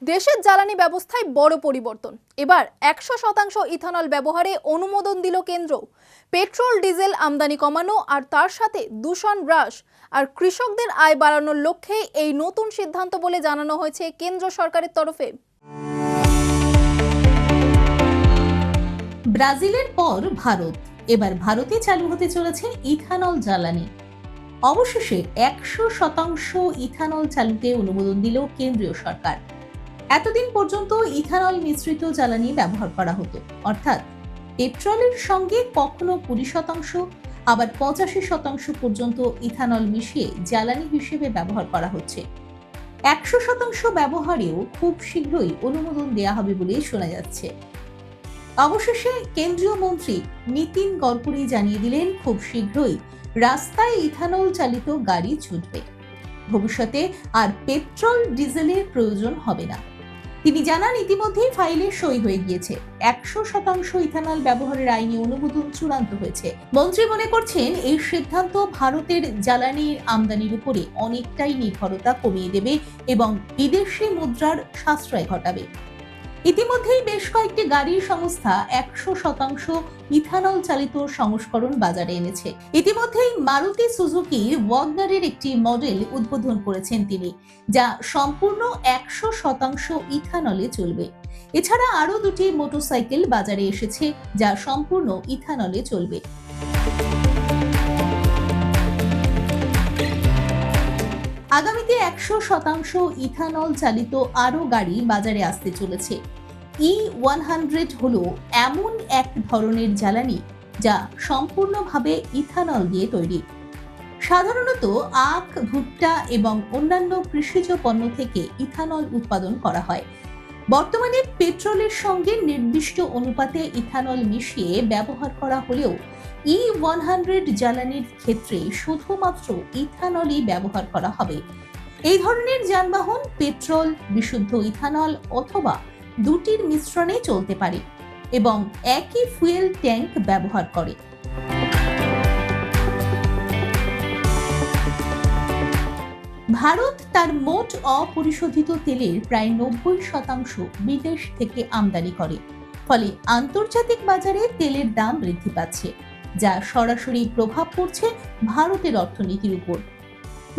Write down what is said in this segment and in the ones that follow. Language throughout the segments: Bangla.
দেশের জ্বালানি ব্যবস্থায় বড় পরিবর্তন। এবার 100% ইথানল ব্যবহারে অনুমোদন দিল কেন্দ্র। পেট্রোল ডিজেল আমদানি কমানো আর তার সাথে দূষণ হ্রাস আর কৃষকদের আয় বাড়ানোর লক্ষ্যে এই নতুন সিদ্ধান্ত বলে জানানো হয়েছে কেন্দ্র সরকারের তরফে। ব্রাজিলের পর ভারত, এবার ভারতে চালু হতে চলেছে ইথানল জ্বালানি। অবশেষে 100% ইথানল চালুতে অনুমোদন দিল কেন্দ্রীয় সরকার। এতদিন পর্যন্ত ইথানল মিশ্রিত জ্বালানি ব্যবহার করা হতো, অর্থাৎ পেট্রোলের সঙ্গে কখনো 20%, আবার 85% পর্যন্ত ইথানল মিশিয়ে জ্বালানি হিসেবে ব্যবহার করা হচ্ছে। 100% ব্যবহারেও খুব শীঘ্রই অনুমোদন দেওয়া হবে বলে শোনা যাচ্ছে। অবশেষে কেন্দ্রীয় মন্ত্রী নীতিন গডকরি জানিয়ে দিলেন, খুব শীঘ্রই রাস্তায় ইথানল চালিত গাড়ি ছুটবে। ভবিষ্যতে আর পেট্রোল ডিজেলের প্রয়োজন হবে না। তিনি জানান, ইতিমধ্যেই ফাইলে সই হয়ে গিয়েছে। 100% ইথানল ব্যবহারের আইনি অনুমোদন চূড়ান্ত হয়েছে। মন্ত্রী মনে করছেন, এই সিদ্ধান্ত ভারতের জ্বালানির আমদানির উপরে অনেকটাই নির্ভরতা কমিয়ে দেবে এবং বিদেশি মুদ্রার সাশ্রয় ঘটাবে। ইতিমধ্যেই বেশ কয়েকটি গাড়ির সংস্থা 100% ইথানল চালিত সংস্করণ বাজারে এনেছে। ইতিমধ্যেই মারুতি সুজুকির ওয়াগনারের একটি মডেল উদ্বোধন করেছেন তিনি, যা সম্পূর্ণ 100% ইথানলে চলবে। এছাড়া আরো দুটি মোটরসাইকেল বাজারে এসেছে, যা সম্পূর্ণ ইথানলে চলবে। আগামীতে 100% ইথানল চালিত আরো গাড়ি বাজারে আসতে চলেছে। E100 হলো এমন এক ধরনের জ্বালানি যা সম্পূর্ণভাবে ইথানল দিয়ে তৈরি। সাধারণত আখ, ভুট্টা এবং অন্যান্য কৃষিজ পণ্য থেকে ইথানল উৎপাদন করা হয়। বর্তমানে পেট্রোলের সঙ্গে নির্দিষ্ট অনুপাতে ইথানল মিশিয়ে ব্যবহার করা হলেও E100 জ্বালানির ক্ষেত্রে শুধুমাত্র ইথানলই ব্যবহার করা হবে। এই ধরনের যানবাহন পেট্রোল, বিশুদ্ধ ইথানল অথবা দুটির মিশ্রণে চলতে পারে এবং একই ফুয়েল ট্যাঙ্ক ব্যবহার করে। ভারত তার মোট অপরিশোধিত তেলের প্রায় 90% বিদেশ থেকে আমদানি করে, ফলে আন্তর্জাতিক বাজারে তেলের দাম বৃদ্ধি পাচ্ছে, যা সরাসরি প্রভাব পড়ছে ভারতের অর্থনীতির উপর।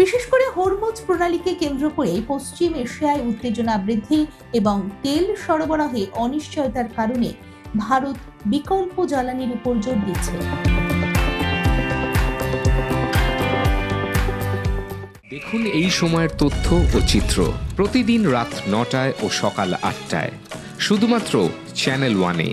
বিশেষ করে হরমুজ প্রণালীকে কেন্দ্র করে পশ্চিম এশিয়ায় উত্তেজনা বৃদ্ধি এবং তেল সরবরাহে অনিশ্চয়তার কারণে ভারত বিকল্প জ্বালানির উপর জোর দিচ্ছে। দেখুন এই সময়ের তথ্য ও চিত্র প্রতিদিন রাত 9টায় ও সকাল 8টায় শুধুমাত্র চ্যানেল 1-এ।